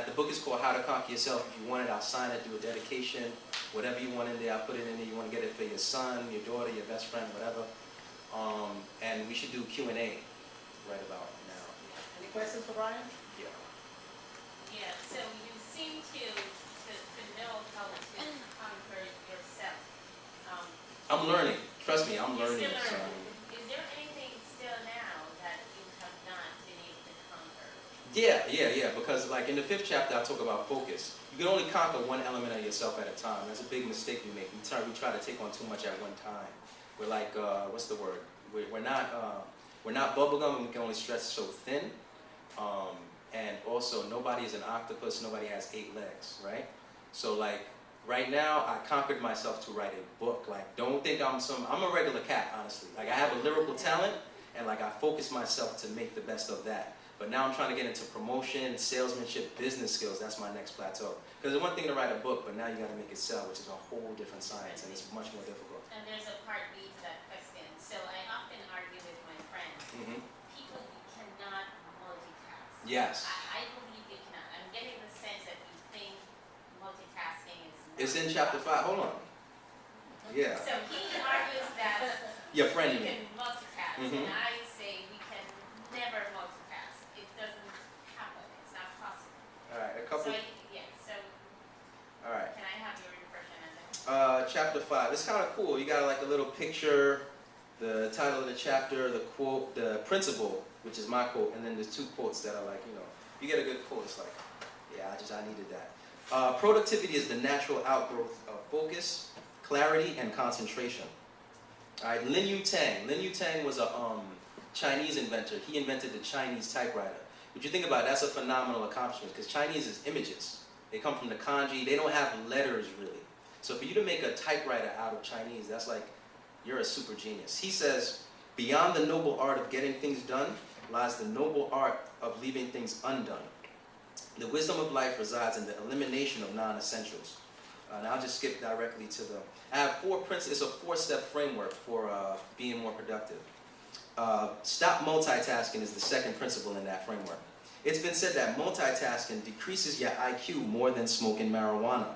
that. The book is called How to Conquer Yourself. If you want it, I'll sign it, do a dedication. Whatever you want in there, I'll put it in there. You want to get it for your son, your daughter, your best friend, whatever. And we should do Q&A right about now. Any questions for Brian? Yeah. Yeah, so you seem to know how to conquer yourself. I'm learning. Trust me, I'm learning. Still So. learning. Is there anything still now that you have not been able to conquer? Yeah. Because like in the 5th chapter, I talk about focus. You can only conquer one element of yourself at a time. That's a big mistake we make. We try to take on too much at one time. We're like, what's the word? We're not bubblegum, and we can only stretch so thin. And also, nobody is an octopus. Nobody has 8 legs, right? So like, right now, I conquered myself to write a book. Like, don't think I'm a regular cat, honestly. Like, I have a lyrical talent, and like, I focus myself to make the best of that. But now I'm trying to get into promotion, salesmanship, business skills. That's my next plateau. Because it's one thing to write a book, but now you got to make it sell, which is a whole different science, and it's much more difficult. And there's a part B to that question. So I often argue with my friends. People cannot multitask. Yes. I believe you cannot. I'm getting the sense that you think multitasking is not It's in chapter 5. Hold on. Yeah. So he argues that Your friend, we you can mean. multitask, and I say we can never multitask. It doesn't happen. It's not possible. All right, a couple. So All right. can I have your impression on that? Chapter 5. It's kind of cool. You got like a little picture, the title of the chapter, the quote, the principle, which is my quote, and then there's 2 quotes that are like, you get a good quote. It's like, yeah, I needed that. Productivity is the natural outgrowth of focus, clarity, and concentration. All right, Lin Yutang was a Chinese inventor. He invented the Chinese typewriter. But you think about it, that's a phenomenal accomplishment because Chinese is images. They come from the kanji. They don't have letters really. So for you to make a typewriter out of Chinese, that's like, you're a super genius. He says, beyond the noble art of getting things done lies the noble art of leaving things undone. The wisdom of life resides in the elimination of non-essentials. And I'll just skip directly to the, I have 4 principles. It's a 4-step framework for being more productive. Stop multitasking is the second principle in that framework. It's been said that multitasking decreases your IQ more than smoking marijuana.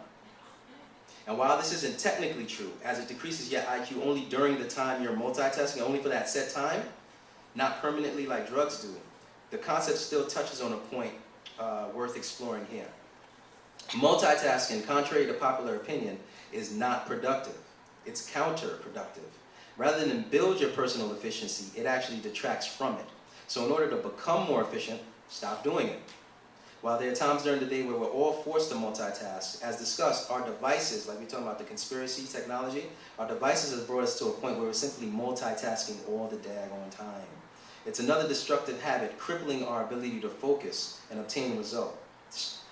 And while this isn't technically true, as it decreases your IQ only during the time you're multitasking, only for that set time, not permanently like drugs do, the concept still touches on a point worth exploring here. Multitasking, contrary to popular opinion, is not productive. It's counterproductive. Rather than build your personal efficiency, it actually detracts from it. So in order to become more efficient, stop doing it. While there are times during the day where we're all forced to multitask, as discussed, our devices, like we're talking about the conspiracy technology, our devices have brought us to a point where we're simply multitasking all the daggone time. It's another destructive habit, crippling our ability to focus and obtain results.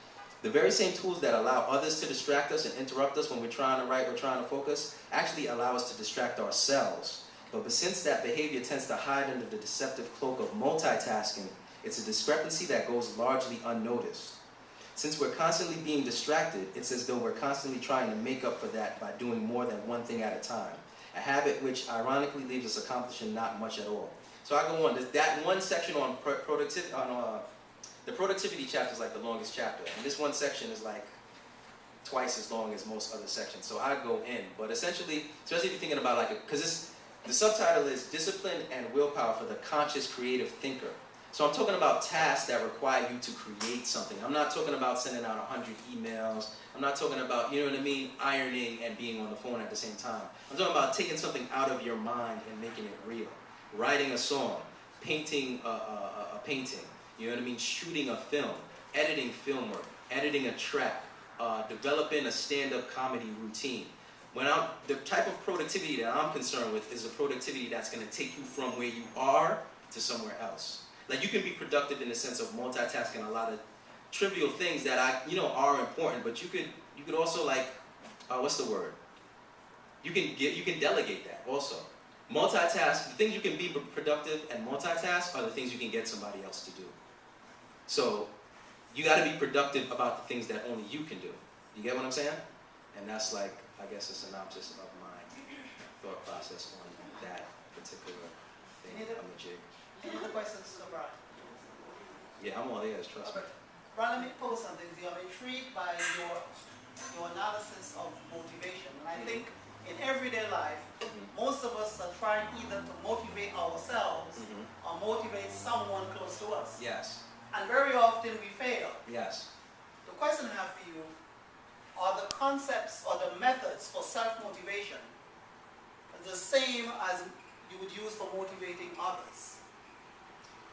The very same tools that allow others to distract us and interrupt us when we're trying to write or trying to focus actually allow us to distract ourselves. But since that behavior tends to hide under the deceptive cloak of multitasking, it's a discrepancy that goes largely unnoticed. Since we're constantly being distracted, it's as though we're constantly trying to make up for that by doing more than one thing at a time, a habit which ironically leaves us accomplishing not much at all. So I go on. That one section on the productivity chapter is like the longest chapter, and this one section is like twice as long as most other sections. So I go in, but essentially, especially if you're thinking about like, because the subtitle is Discipline and Willpower for the Conscious Creative Thinker. So I'm talking about tasks that require you to create something. I'm not talking about sending out 100 emails. I'm not talking about, you know what I mean, ironing and being on the phone at the same time. I'm talking about taking something out of your mind and making it real. Writing a song, painting a painting, you know what I mean, shooting a film, editing film work, editing a track, developing a stand-up comedy routine. The type of productivity that I'm concerned with is a productivity that's going to take you from where you are to somewhere else. Like you can be productive in the sense of multitasking a lot of trivial things that are important, but you could also like what's the word? You can delegate that also. Multitask, the things you can be productive and multitask are the things you can get somebody else to do. So you got to be productive about the things that only you can do. You get what I'm saying? And that's like, I guess, a synopsis of my thought process on that particular thing on the jig. Any other questions for Brian? Yeah, I'm all ears, trust me. Brian, let me pose something. I'm intrigued by your analysis of motivation. And I think in everyday life, most of us are trying either to motivate ourselves or motivate someone close to us. Yes. And very often we fail. Yes. The question I have for you are the concepts or the methods for self-motivation the same as you would use for motivating others?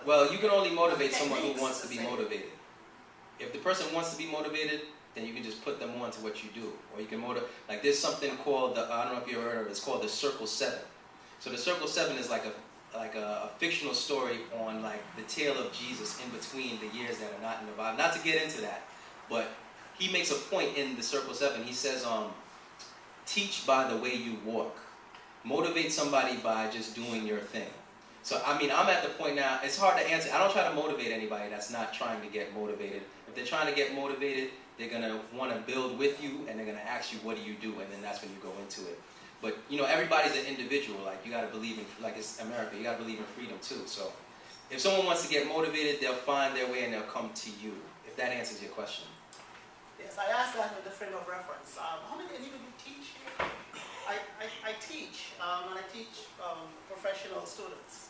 Well, you can only motivate someone who wants to be motivated. If the person wants to be motivated, then you can just put them on to what you do. Or you can motivate, like there's something called, I don't know if you ever heard of it, it's called the Circle 7. So the Circle 7 is like a fictional story on like the tale of Jesus in between the years that are not in the Bible. Not to get into that, but he makes a point in the Circle 7. He says, teach by the way you walk. Motivate somebody by just doing your thing. So, I mean, I'm at the point now, it's hard to answer. I don't try to motivate anybody that's not trying to get motivated. If they're trying to get motivated, they're going to want to build with you, and they're going to ask you, what do you do? And then that's when you go into it. But, you know, everybody's an individual. Like, you got to believe in, like it's America, you got to believe in freedom too. So, if someone wants to get motivated, they'll find their way and they'll come to you, if that answers your question. Yes, I asked that with the frame of reference. How many of you teach here? I teach, and I teach professional students.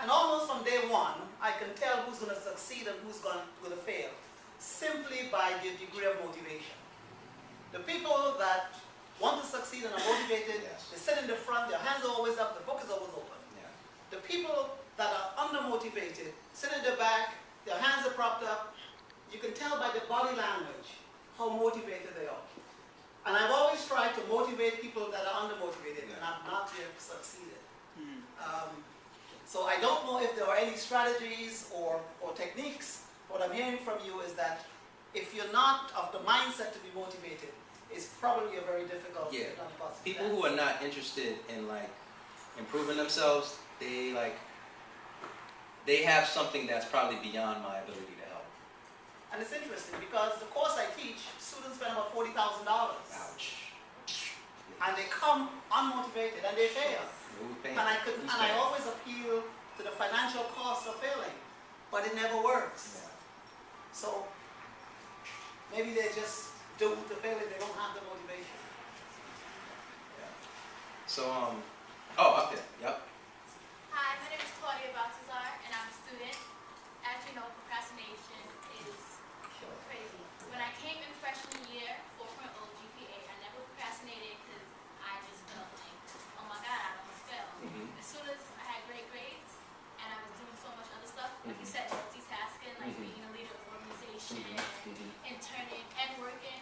And almost from day one, I can tell who's going to succeed and who's going to fail, simply by their degree of motivation. The people that want to succeed and are motivated, they sit in the front, their hands are always up, the book is always open. Yeah. The people that are undermotivated sit in the back, their hands are propped up. You can tell by the body language how motivated they are. And I've always tried to motivate people that are undermotivated, and I've not yet succeeded. So I don't know if there are any strategies or techniques. What I'm hearing from you is that if you're not of the mindset to be motivated, it's probably a very difficult, if not impossible. People who are not interested in like improving themselves, they have something that's probably beyond my ability to help. And it's interesting because the course I teach, students spend about $40,000. Ouch. And they come unmotivated and they fail. And I always appeal to the financial cost of failing, but it never works. Yeah. So maybe they just do the failing, they don't have the motivation. Yeah. So up there, yep. Hi, my name is Claudia Baltazar, and I'm a student. As you know, procrastination is crazy. When I came in freshman year, 4.0 GPA, I never procrastinated because I just felt like, oh my God, I almost failed. As soon as I had great grades, and I was doing so much other stuff, like you said, multitasking, like being a leader of organization, interning, and working,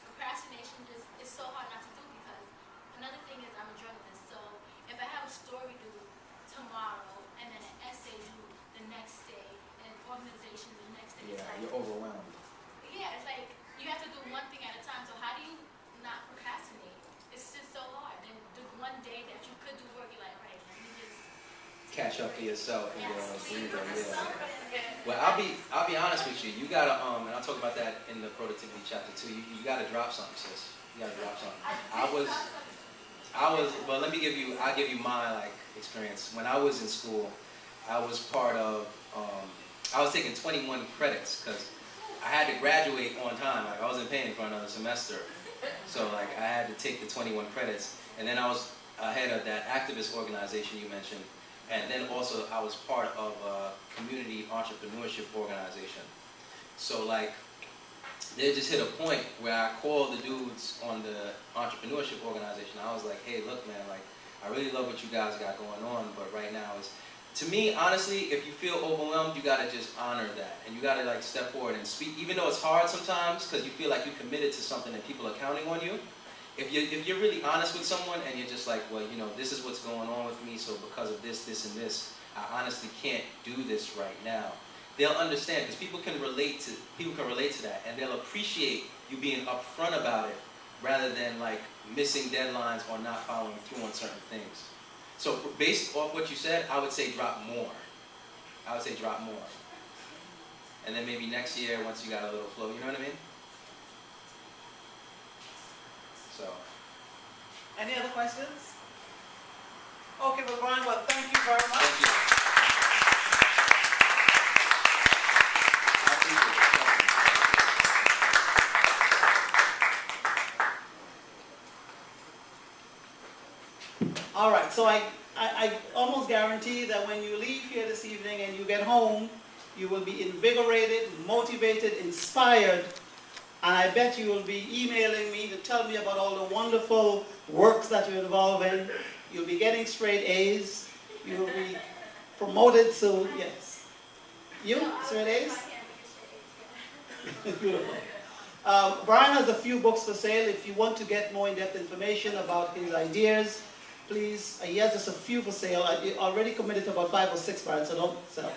procrastination is so hard not to do because another thing is I'm a journalist, so if I have a story due tomorrow and then an essay due the next day and an organization the next day, it's like, you're overwhelmed. Yeah, it's like you have to do one thing at a time. So how do you not procrastinate? It's just so hard. And the one day that you could do work, you're like, right, let me just catch up to yourself and breathe. yeah. Well, I'll be honest with you. You gotta and I'll talk about that in the productivity chapter too. You gotta drop something, sis. You gotta drop something. Well, I'll give you my like experience. When I was in school, I was part of I was taking 21 credits because I had to graduate on time. Like I wasn't paying for another semester, so like I had to take the 21 credits. And then I was head of that activist organization you mentioned. And then also I was part of a community entrepreneurship organization. So like, they just hit a point where I called the dudes on the entrepreneurship organization. I was like, hey, look man, like, I really love what you guys got going on, but right now to me, honestly, if you feel overwhelmed, you gotta just honor that. And you gotta like step forward and speak, even though it's hard sometimes, because you feel like you're committed to something and people are counting on you. If you're really honest with someone and you're just like, well, you know, this is what's going on with me, so because of this, this, and this, I honestly can't do this right now. They'll understand, because people can relate to that, and they'll appreciate you being upfront about it, rather than like missing deadlines or not following through on certain things. So based off what you said, I would say drop more. I would say drop more. And then maybe next year, once you got a little flow, you know what I mean? So. Any other questions? Okay, well, Brian, well, thank you very much. Thank you. All right, so I almost guarantee that when you leave here this evening and you get home, you will be invigorated, motivated, inspired, and I bet you will be emailing me to tell me about all the wonderful works that you're involved in. You'll be getting straight A's. You will be promoted to, yes. You, straight A's? Beautiful. Brian has a few books for sale. If you want to get more in-depth information about his ideas, please, he has just a few for sale. I already committed to about 5 or 6, Brian, so don't sell.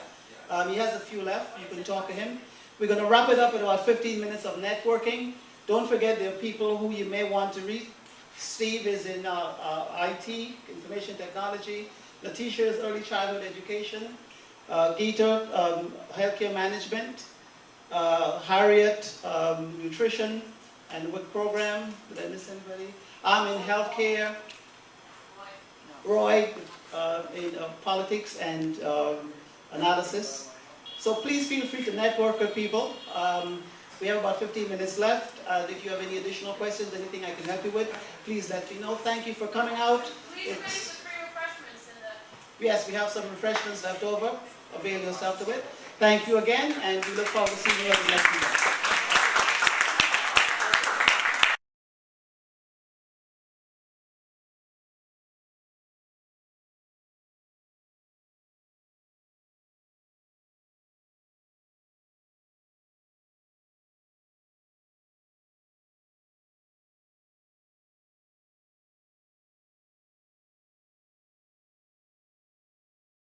He has a few left. You can talk to him. We're going to wrap it up in about 15 minutes of networking. Don't forget there are people who you may want to read. Steve is in IT, information technology. Letitia is early childhood education. Geeta, healthcare management. Harriet, nutrition and WIC program. Did I miss anybody? I'm in healthcare. Roy in politics and analysis. So please feel free to network with people. We have about 15 minutes left. If you have any additional questions, anything I can help you with, please let me know. Thank you for coming out. Please bring the free refreshments in the... Yes, we have some refreshments left over. Avail yourself to it. Thank you again, and we look forward to seeing you at the next meeting.